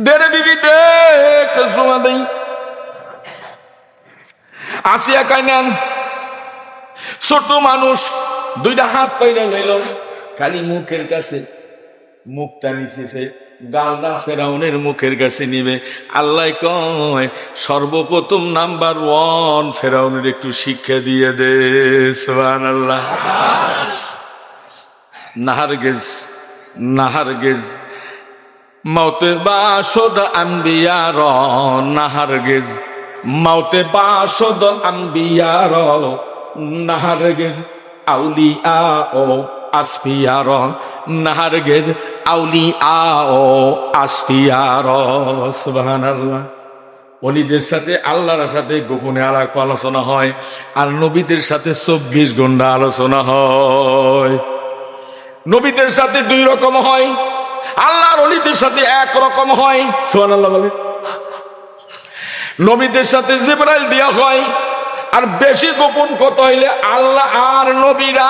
দেরে বিবি দেখ সমা দেই, আসিয়া কাইনান ছোট মানুষ, 2টা হাত পাইরা লইল, খালি মুখের কাছে মুখটা নিচেছে, গালদা ফেরাউনের মুখের কাছে নিবে। আল্লাহ কয় সর্বপ্রথম নাম্বার 1 ফেরাউনের একটু শিক্ষা দিয়ে দে। সুবহানাল্লাহ। নাহারগেজ মাউতে বাসদ আম্বিয়ার, নাহারগেজ মাউতে বাসদ আম্বিয়ার, নাহারগেজ আউলিয়া ও আসফিয়ার, নাহারগেজ আউলিয়া ও আসফিয়ার। সুবহানাল্লাহ। ওলিদের সাথে আল্লাহর সাথে গোপনে আলাপ আলোচনা হয়, আর নবীদের সাথে 24 ঘন্টা আলোচনা হয়। নবীদের সাথে 2 রকম হয়, আল্লাহর ওলিদের সাথে 1 রকম হয়। সুবহানাল্লাহ বলে। নবীদের সাথে জিবরাইল দিয়া হয়, আর বেশি গোপন কত হইলে আল্লাহ আর নবীরা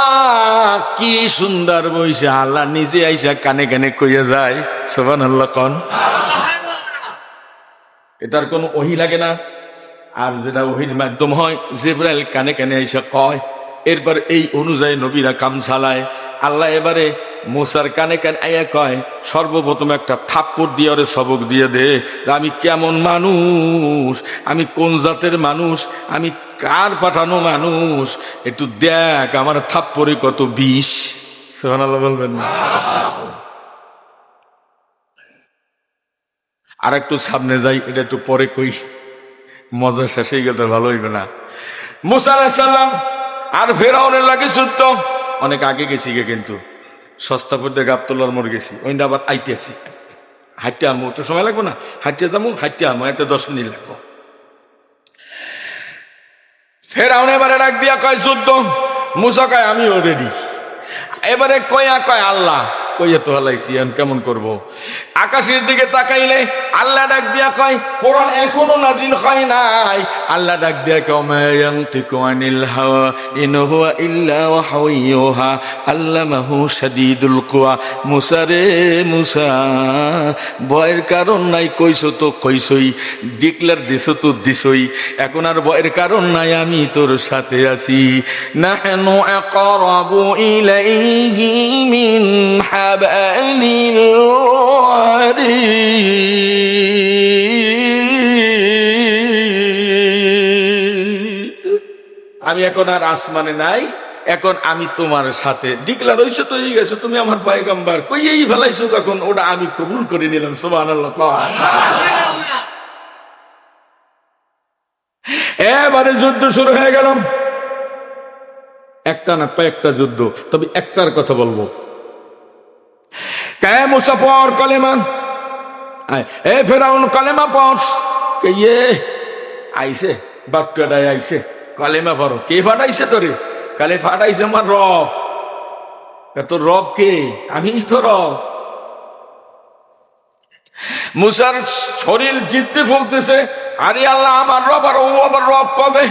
কি সুন্দর বইসা আল্লাহ নিজে আইসা কানে কানে কইয়া যায়। সুবহানাল্লাহ কোন? এটার কোনো ওহী লাগে না। আর যেটা ওহীর মাধ্যম হয়, জিবরাইল কানে কানে আইসা কয়, এরপর এই অনুযায়ী নবীরা কাম চালায়। আল্লাহ এবারে মুসার কানে কানে আইয়া কয়, সর্বপ্রথম একটা থাপ্পড় দিয়ে ওরে সবক দিয়ে দে, আমি কেমন মানুষ, আমি কোন জাতের মানুষ, আমি কার পাঠানো মানুষ, একটু দেখ আমার থাপ্পড়ে কত বিষ। সুবহানাল্লাহ বলবেন না? আর একটু সামনে যাই, এটা একটু পরে কই, মজা শেষ হয়ে গেলে ভালো হইবে না। মুসা আলাইহিস সালাম আর ফেরাউনের লাগে যুদ্ধ, অনেক আগে গেছি গে, কিন্তু সস্তা পড়তে গাবতলার মোড় গেছি, ওইটা আবার আইতে আছি, হাঁটতে আনবো তো সময় লাগবে না, হাঁটতে যাবো, হাঁটতে আনবো, এতে 10 মিনিট লাগবো, ফেরাউন এবারে ডাক দিয়া কয় যুদ্ধ। মুসা কয় আমিও রেডি। এবারে কয়া কয় আল্লাহ কইয়া তো হালাইছি এখন কেমন করব। আকাশের দিকে তাকাইলে আল্লাহ ডাক দিয়া কয় কোরআন এখনো নাজিল হয় নাই। আল্লাহ ডাক দিয়া কয় মা ইয়ানতিকু আনিল হাওয়া ইন হুয়া ইল্লা ওয়াহয়ু ইউহা আল্লামাহু শাদীদুল কুওয়া। মুসা রে মুসা, ভয়ের কারণ নাই, কইছো তো কইছই, ডিক্লার দিছো তো দিছই, এখন আর ভয়ের কারণ নাই, আমি তোর সাথে আছি। নাহনু আকরাবু ইলাইহি মিন হাবলিল ওয়ারিদ। আমি এখন আর আসমানে নাই, এখন আমি তোমার সাথে। ডিক্লার হইছো তো হয়ে গেছো, তুমি আমার পয়গম্বর, কইয়েই ফেলাইছো তখন, ওটা আমি কবুল করে নিলাম। সুবহানাল্লাহ। এবারে যুদ্ধ শুরু হয়ে গেল, একটা না কয়েকটা যুদ্ধ, তবে একটার কথা বলবো। কে মুসা পড় কলেমা, এ ফেরাউন কলেমা পড়। কে আইছে বাক্যটাই আইছে, কলেমা পড়ো। কে ফাটাইছে তোরে? কালে ফাটাইছে আমার রব। তোর রব কে? আমি তো রব। মুসার শরীর জিততে ফলতেছে, আরে আল্লাহ আমার রব, আর ও আবার রব কবে?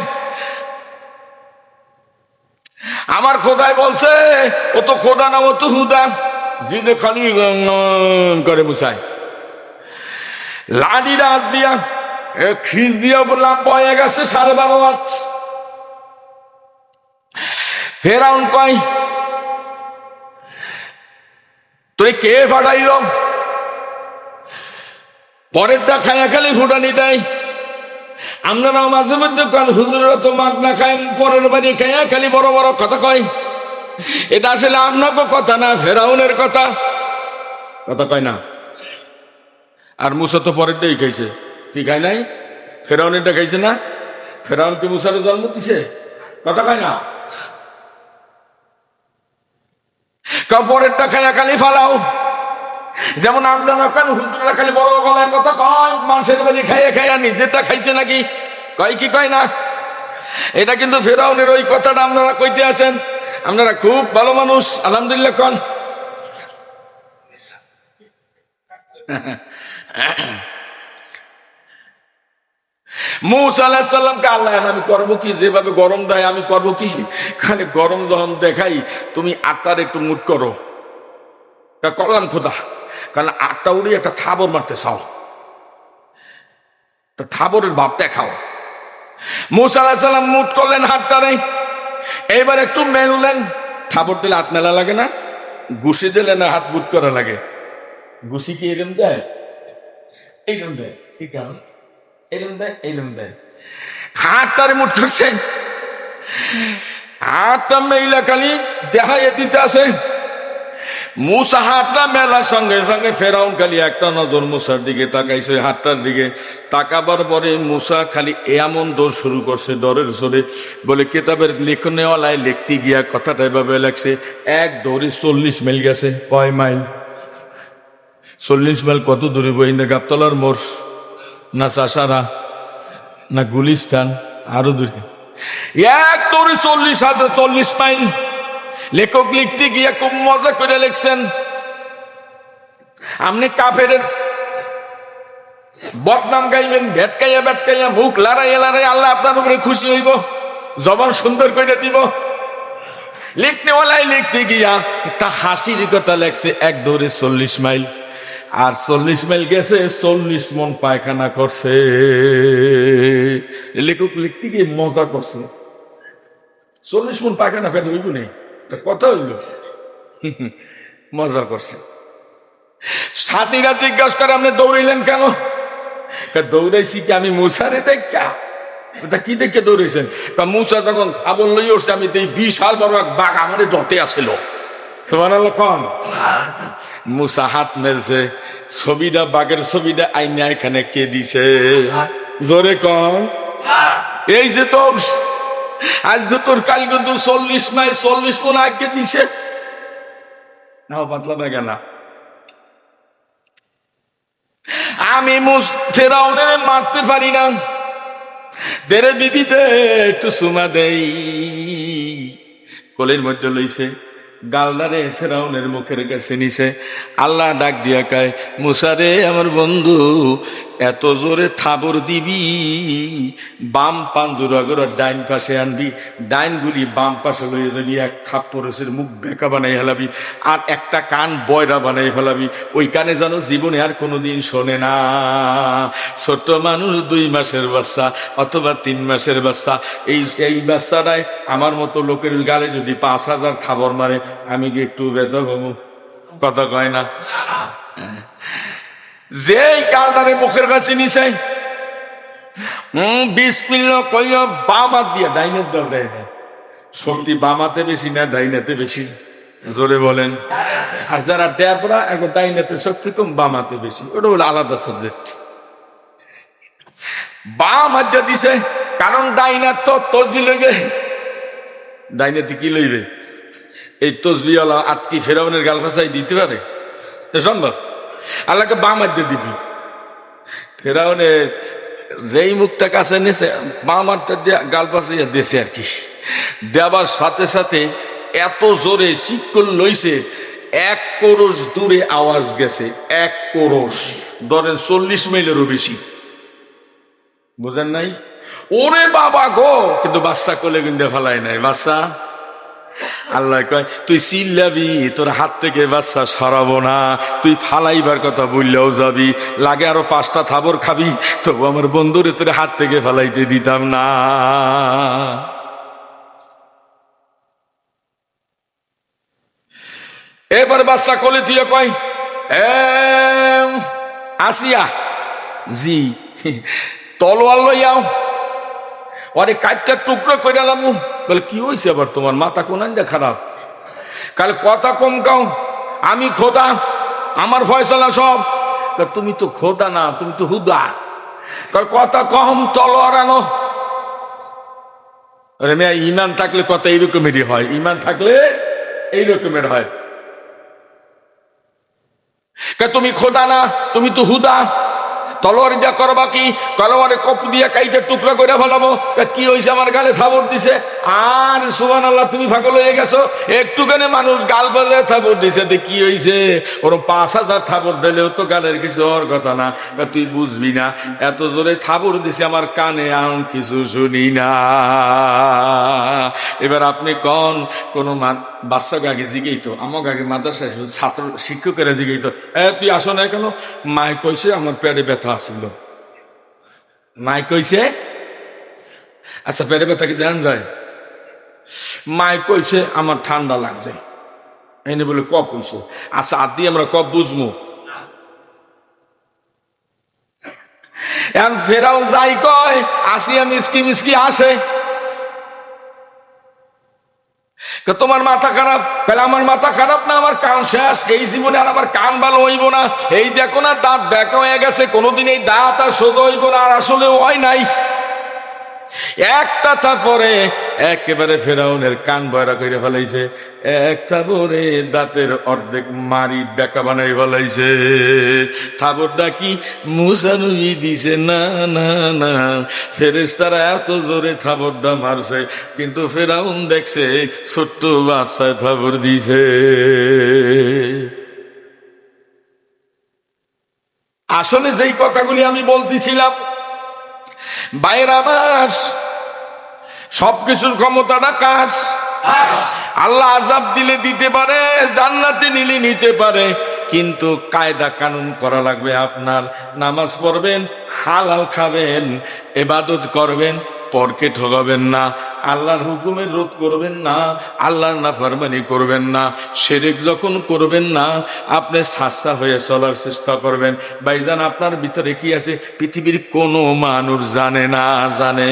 আমার খোদায় বলছে ও তো খোদা না, ও তো হুদা। জিদে খালি করে মুসাই লাডি রাত দিয়া খিস দিয়া বললাম বয়ে গেছে 12.5 হাত। ফেরাউন কয় তুই কে ফাটাইল? পরেরটা খায়া খালি ফুটানি দেয়। আপনারাও মাঝে মধ্যে কন হুজুরেরা তো মাগ না খায়, পরের বাড়ি খায়া খালি বড় বড় কথা কয়। এটা আসলে আপনাকে কথা না, ফেরাউনের কথা। কথা কয় না। আর মুসা তো পরের দিয়েই খাইছে, কি খায় নাই? ফেরাউনেরটা খাইছে না? ফেরাউন কি মুসার জন্ম দিছে? কথা কয় না। পরেরটা খায়া খালি ফালাও। যেমন আপনারা কেন হুজুরা খালি বড় গলার কথা কয়, মানুষের বাড়ি খাইয়া খাইয়া নিজেরটা খাইছে নাকি? কয় কি কয় না? এটা কিন্তু ফেরাউনের ওই কথাটা আপনারা কইতে আছেন। আপনারা খুব ভালো মানুষ, আলহামদুলিল্লাহ কন। মুসা আলাইহিস সালামকে আল্লাহ আমি করবো কি, যেভাবে গরম দেয় আমি করবো কি? খালি গরম যখন দেখাই তুমি আটটার একটু মুট করো। করলাম খোদা, কারণ আটটা উড়ে একটা থাবর মারতে চাও, থাবরের ভাব দেখাও। মুসা আলাইহিস সালাম মুট করলেন হাতটারে, এইবার একটু মেললেন। থাবর দিলে হাত মেলা লাগে না, ঘুষি দিলে না হাত মুট করা লাগে। ঘুষি কি এরম দেয়? এইরম দেয়, ঠিক আছে, এরম দেয়, এইরম দেয়। হাতটারে মুট করছেন, হাতটা মেলা খালি দেখাইয়ে দিতে আছে। মুসা হাতটা মেলার সঙ্গে সঙ্গে ফেরাউন খালি একটা নজর মুসার দিকে তাকাইছে, হাতটার দিকে তাকাবার পরে মুসা খালি এমন দৌড় শুরু করছে ডরের জোরে। বলে কিতাবের লিখনেওয়ালায় লিখতে গিয়া কথাটা এভাবে লাগছে, এক দৌড়ে 40 মাইল গেছে। কয় মাইল? 40 মাইল। কত দূরে বই না? গাবতলার মোড় না চাষারা না গুলিস্তান, আরো দূরে। এক দৌড়ে 40 মাইল। লেখক লিখতে গিয়ে খুব মজা করে লিখছেন, আপনি কাফের বদনাম গাইবেন, ভেটকাইয়া ভেটকাইয়া মুখ লড়াইয়া লড়াই, আল্লাহ আপনার উপরে খুশি হইব, জবান সুন্দর করে দিব। লিখনেওয়ালাই লিখতে গিয়া একটা হাসির কথা লেখছে, এক দৌড়ে 40 মাইল। আর 40 মাইল গেছে, 40 মন পায়খানা করছে। লেখক লিখতে গিয়ে মজা করছে, 40 মন পায়খানা ফেলে হইব নেই, কথা হইল, মজা করছে। সাথীরা জিজ্ঞাসা করে আপনি দৌড়াইলেন কেন? দৌড়াইছি কি আমি মুসারে দেখা? কি দেখে দৌড়াইছেন? মুসা যখন থাবল লই উঠছে, আমি এই বিশাল বড় এক বাঘ আমাদের দতে আসছিল। সুবহানাল্লাহ কন। মুসা হাত মেলছে, ছবিটা বাঘের ছবিটা আইনা এখানে কে দিছে? জোরে কন। এই যে তোর আজকে তোর কালকে তোর 40 মাইল 40 মন আগে দিছে না, পাতলা বেগা না। আমি ফেরাউনের মারতে পারি না, দেরে বিবি দে একটু সুমা দেই। কোলের মধ্যে লইছে, গালদারে ফেরাউনের মুখের কাছে নিছে। আল্লাহ ডাক দিয়া কয়, মুসা রে আমার বন্ধু, এত জোরে থাবর দিবি, বাম পাঞ্জুরা করে ডাইন পাশে আনবি, ডাইন গুলি বাম পাশে লইয়ে যাবি, এক থাপ্পড়ের মুখ বেকা বানাই ফেলাবি, আর একটা কান বয়রা বানাই ফেলাবি, ওই কানে যেন জীবনে আর কোনোদিন শোনে না। ছোট্ট মানুষ 2 মাসের বাচ্চা অথবা 3 মাসের বাচ্চা, এই বাচ্চাটাই আমার মতো লোকের গালে যদি 5000 থাবর মারে, আমি কি একটু ব্যথা পাবো? কথা কয় না। যেই কালদারে মুখের কাছে নিছে, বিসমিল্লাহ কইয়া বাম হাত দিয়া, ডাইনের দাও, ডাইনে শক্তি বামাতে বেশি না ডাইনাতে বেশি? জোরে বলেন। আর যারা ড্যাবরা এখন ডাইনাতে শক্তি কম, বামাতে বেশি, ওটা হলো আলাদা সাবজেক্ট। বাম হাত দিয়া দিছে, কারণ ডাইনার তো তসবি লইবে। ডাইনাতে কি লইবে? এই তসবিওয়ালা আতকি ফেরাউনের গাল ফাঁসাই দিতে পারে? সম্ভব? আল্লাহকে বাম হাত দিয়ে দিবি। ফেরাউনের যেই মুখটা কাছে নিয়েছে, বাম হাতটা দিয়ে গাল ফাঁসাইয়া দিয়েছে আর কি। দেবার সাথে সাথে এত জোরে শিকল লইছে, 1 কোরস দূরে আওয়াজ গেছে। 1 কোরস, ধরেন 40 মাইলেরও বেশি। বুঝেন নাই? ওরে বাবা গো! কিন্তু বাচ্চা কোলে কিন্তু ফেলায় নাই। বাচ্চা, আল্লাহ কয়, তুই চিল্লাবি, তোর হাত থেকে বাচ্চা সরাবো না, তুই ফালাইবার কথা বললেও যাবি, লাগে আরো 5টা থাবর খাবি, তবু আমার বন্ধুরে তোর হাত থেকে ফালাইতে দিতাম না। এবার বাচ্চা কোলে দিয়ে কয়, আসিয়া জি, তলোয়ার লইয়াও, আরে কাটটা টুকরো করে লামু। বলে কি হয়েছে আবার তোমার, মাথা কোন খারাপ? কাল কথা কম কাও, আমি খোদা, আমার ফয়সালা সব। তুমি তো খোদা না, তুমি তো হুদা। কাল কথা কম, তলোয়ার আনো। আরে মেয়া, ইমান থাকলে কথা এইরকমেরই হয়, ইমান থাকলে এইরকমের হয়। তুমি খোদা না, তুমি তো হুদা, তলোয়ার দিয়া করবা কি? তলোয়ারে কপ দিয়া কাইটা টুকরা করে ফেলাবো। কি হয়েছে, আমার গালে থাবর দিছে। আর সুবহানাল্লাহ, তুমি ফাঁকল হয়ে গেছো, একটুখানি মানুষ গাল বলে থাবর দিছে, কি হয়েছে? ওরম 5000 থাবর দিলেও তো গালের কিছু ওর কথা না। তুই বুঝবি না, এত জোরে থাবর দিছে আমার কানে, আমি কিছু শুনি না। এবার আপনি কোন বাচ্চাকে আগে জিগেই তো, আমাকে আগে মাদ্রাসায় ছাত্র শিক্ষকেরা জিগেই তো, তুই আসো না কেন? মায় কইছে আমার পেটে ব্যথা আসছিল। মায় কইছে, আচ্ছা পেটে ব্যথা কি জান যায়? মায় কইছে আমার ঠান্ডা লাগছে, এনে বলে কপ হইছে। আচ্ছা আর দিয়ে আমরা কপ বুঝবো? এখন ফেরাও যাই কয়, আসিয়া মিসকি মিসকি আসে, তোমার মাথা খারাপ? তাহলে আমার মাথা খারাপ না, আমার কান শেষ, এই জীবনে আর আমার কান ভালো হইব না। এই দেখো না, দাঁত ব্যাকা হয়ে গেছে, কোনোদিন এই দাঁত আর সোজা হইব না, আর আসলে হয় নাই। একটা তারপরে একেবারে ফেরাউনের কান বয়রা করে ফেলাইছে, একটা পরে দাঁতের অর্ধেক মারি বেকা বানাই ফেলাইছে। থাবরটা কি মুসা নবী দিছে? না না না, ফেরেশতারা এত জোরে থাবরটা মারছে, কিন্তু ফেরাউন দেখছে ছোট্ট বাচ্চায় থাবর দিছে। আসলে যেই কথাগুলি আমি বলতেছিলাম, বাইরে আমার সবকিছুর ক্ষমতাটা কার? আল্লাহ আযাব দিলে দিতে পারে, জান্নাতে নিলে নিতে পারে, কিন্তু কায়দা কানুন করা লাগবে আপনার। নামাজ পড়বেন, হালাল খাবেন, ইবাদত করবেন, পরকে ঠকাবেন না, আল্লাহর হুকুমের রোধ করবেন না, আল্লাহর নাফরমানি করবেন না, শিরক যখন করবেন না, আপনি সাচ্চা হয়ে চলার চেষ্টা করবেন। ভাইজান, আপনার ভিতরে কি আছে পৃথিবীর কোনো মানুষ জানে না। জানে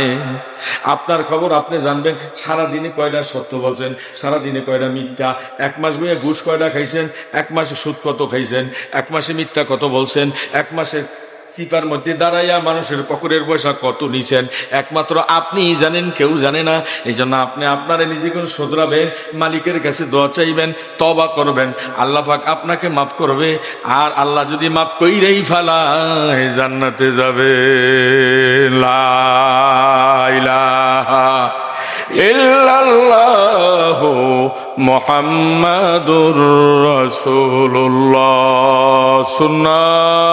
আপনার খবর আপনি জানবেন। সারাদিনে কয়টা সত্য বলছেন, সারাদিনে কয়টা মিথ্যা, 1 মাস বইয়ে ঘুষ কয়টা খাইছেন, 1 মাসে সুদ কত খাইছেন, 1 মাসে মিথ্যা কত বলছেন, 1 মাসে সিফার মধ্যে দাঁড়াইয়া মানুষের পকেটের পয়সা কত নিছেন একমাত্র আপনিই জানেন, কেউ জানে না। এই জন্য আপনি আপনারা নিজেকে শোধরাবেন, মালিকের কাছে দোয়া চাইবেন, তওবা করবেন, আল্লাহ পাক আপনাকে মাফ করবে। আর আল্লাহ যদি মাফ কইরাই ফালায় জান্নাতে যাবে। লা ইলাহা ইল্লাল্লাহু মুহাম্মাদুর রাসূলুল্লাহ। সুন্নাহ